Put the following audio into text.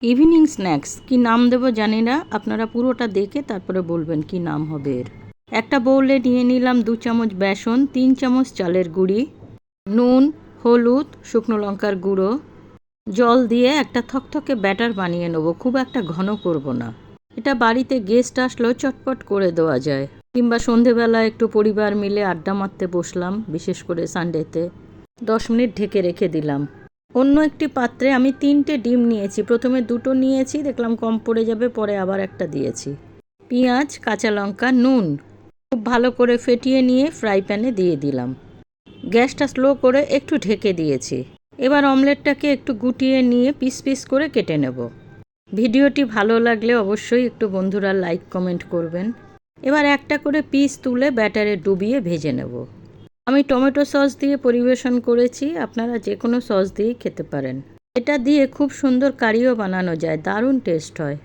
Evening snacks কি নাম দেবো জানি না, আপনারা পুরোটা দেখে তারপরে বলবেন কি নাম হবে এর। একটা বাউলে নিয়ে নিলাম 2 চামচ বেসন, 3 চামচ চালের গুঁড়ি, নুন, হলুদ, শুকনো লঙ্কার গুঁড়ো, জল দিয়ে একটা থকথকে ব্যাটার বানিয়ে নেবো। খুব একটা ঘন করব না। এটা বাড়িতে গেস্ট আসলেও চটপট করে দেওয়া যায়, কিংবা সন্ধেবেলা একটু পরিবার মিলে আড্ডা মারতে বসলাম, বিশেষ করে সানডেতে 10 মিনিট ঢেকে রেখে দিলাম। অন্য একটি পাত্রে আমি 3টে ডিম নিয়েছি। প্রথমে 2টো নিয়েছি, দেখলাম কম পড়ে যাবে, পরে আবার একটা দিয়েছি। পেঁয়াজ, কাঁচা লঙ্কা, নুন খুব ভালো করে ফেটিয়ে নিয়ে ফ্রাই প্যানে দিয়ে দিলাম। গ্যাসটা স্লো করে একটু ঢেকে দিয়েছি। এবার অমলেটটাকে একটু গুটিয়ে নিয়ে পিস পিস করে কেটে নেব। ভিডিওটি ভালো লাগলে অবশ্যই একটু বন্ধুরা লাইক কমেন্ট করবেন। এবার একটা করে পিস তুলে ব্যাটারে ডুবিয়ে ভেজে নেব। আমি টমেটো সস দিয়ে পরিবেশন করেছি, আপনারা যে কোনো সস দিয়েই খেতে পারেন। এটা দিয়ে খুব সুন্দর কারিও বানানো যায়, দারুণ টেস্ট হয়।